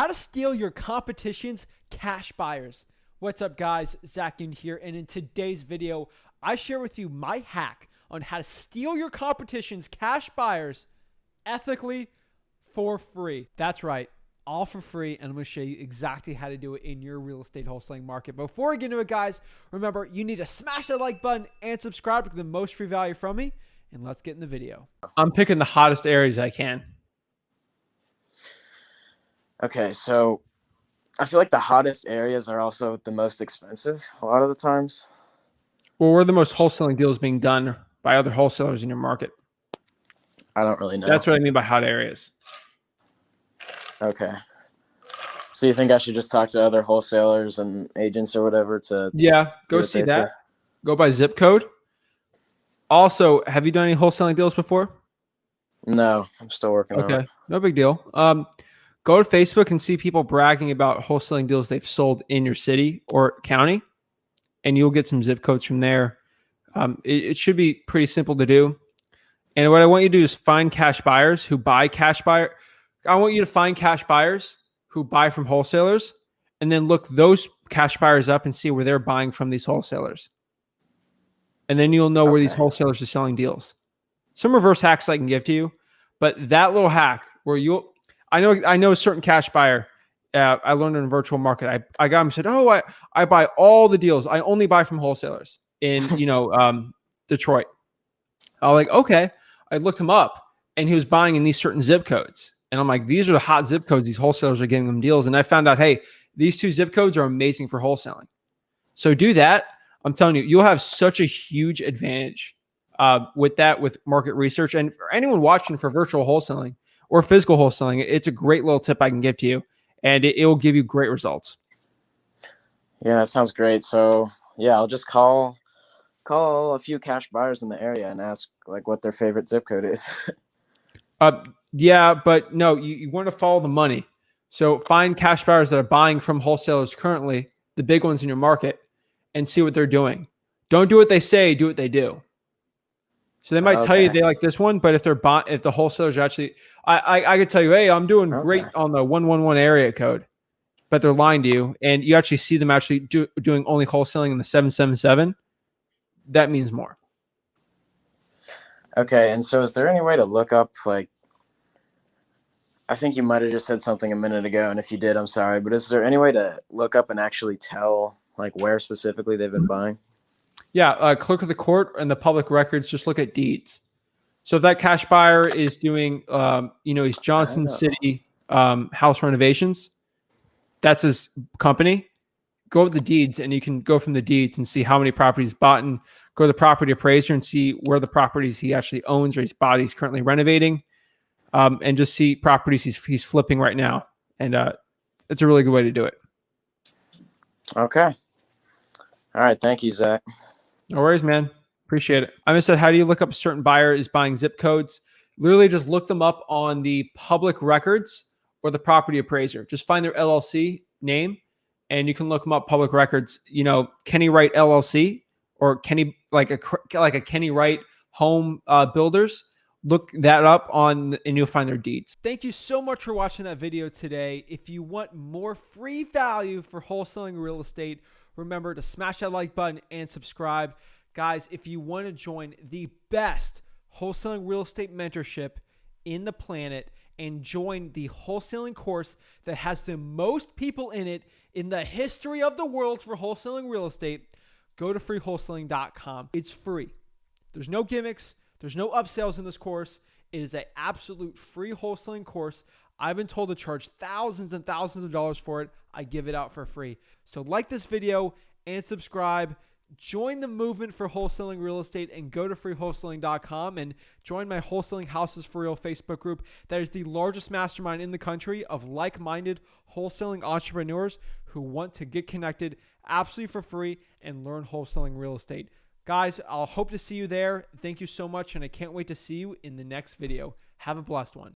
How to steal your competition's cash buyers. What's up, guys? Zach in here, and in today's video, I share with you my hack on how to steal your competition's cash buyers ethically for free. That's right, all for free, and I'm going to show you exactly how to do it in your real estate wholesaling market. Before we get into it, guys, remember, you need to smash that like button and subscribe to get the most free value from me, and let's get in the video. I'm picking the hottest areas I can. Okay, so I feel like the hottest areas are also the most expensive a lot of the times. Well, where are the most wholesaling deals being done by other wholesalers in your market? I don't really know. That's what I mean by hot areas. Okay. So you think I should just talk to other wholesalers and agents or whatever to go see that. Go by zip code. Also, have you done any wholesaling deals before? No, I'm still working on it. No big deal. Go to Facebook and see people bragging about wholesaling deals they've sold in your city or county, and you'll get some zip codes from there. It should be pretty simple to do. And what I want you to do is find cash buyers who buy cash buyer. I want you to find cash buyers who buy from wholesalers, and then look those cash buyers up and see where they're buying from these wholesalers. And then you'll know where these wholesalers are selling deals. Some reverse hacks I can give to you, but that little hack where I know a certain cash buyer. I learned in a virtual market. I got him, said, "Oh, I buy all the deals. I only buy from wholesalers in Detroit." I was like, okay. I looked him up, and he was buying in these certain zip codes, and I'm like, these are the hot zip codes. These wholesalers are getting them deals, and I found out, hey, these two zip codes are amazing for wholesaling. So do that. I'm telling you, you'll have such a huge advantage with that, with market research, and for anyone watching for virtual wholesaling or physical wholesaling, it's a great little tip I can give to you, and it will give you great results. Yeah, that sounds great. So yeah, I'll just call a few cash buyers in the area and ask like what their favorite zip code is. Yeah, but no, you want to follow the money. So find cash buyers that are buying from wholesalers currently, the big ones in your market, and see what they're doing. Don't do what they say, do what they do. So they might tell you they like this one, but if the wholesalers are actually, I could tell you, hey, I'm doing great on the 111 area code, but they're lying to you, and you actually see them actually doing only wholesaling in the 777. That means more. Okay, and so is there any way to look up, like, I think you might have just said something a minute ago, and if you did, I'm sorry, but is there any way to look up and actually tell like where specifically they've been buying? Yeah, clerk of the court and the public records, just look at deeds. So if that cash buyer is doing, he's Johnson City house renovations, that's his company. Go with the deeds, and you can go from the deeds and see how many properties bought, and go to the property appraiser and see where the properties he actually owns or he's bought, he's currently renovating, and just see properties he's flipping right now. And it's a really good way to do it. Okay. All right. Thank you, Zach. No worries, man. Appreciate it. I said, how do you look up a certain buyer is buying zip codes? Literally just look them up on the public records or the property appraiser. Just find their LLC name, and you can look them up public records. Kenny Wright LLC or Kenny, like a Kenny Wright Home Builders. Look that up and you'll find their deeds. Thank you so much for watching that video today. If you want more free value for wholesaling real estate, remember to smash that like button and subscribe. Guys, if you want to join the best wholesaling real estate mentorship in the planet and join the wholesaling course that has the most people in it in the history of the world for wholesaling real estate, go to freewholesaling.com. It's free. There's no gimmicks. There's no upsells in this course. It is an absolute free wholesaling course. I've been told to charge thousands and thousands of dollars for it. I give it out for free. So like this video and subscribe. Join the movement for wholesaling real estate and go to freewholesaling.com and join my Wholesaling Houses for Real Facebook group. That is the largest mastermind in the country of like-minded wholesaling entrepreneurs who want to get connected absolutely for free and learn wholesaling real estate. Guys, I'll hope to see you there. Thank you so much, and I can't wait to see you in the next video. Have a blessed one.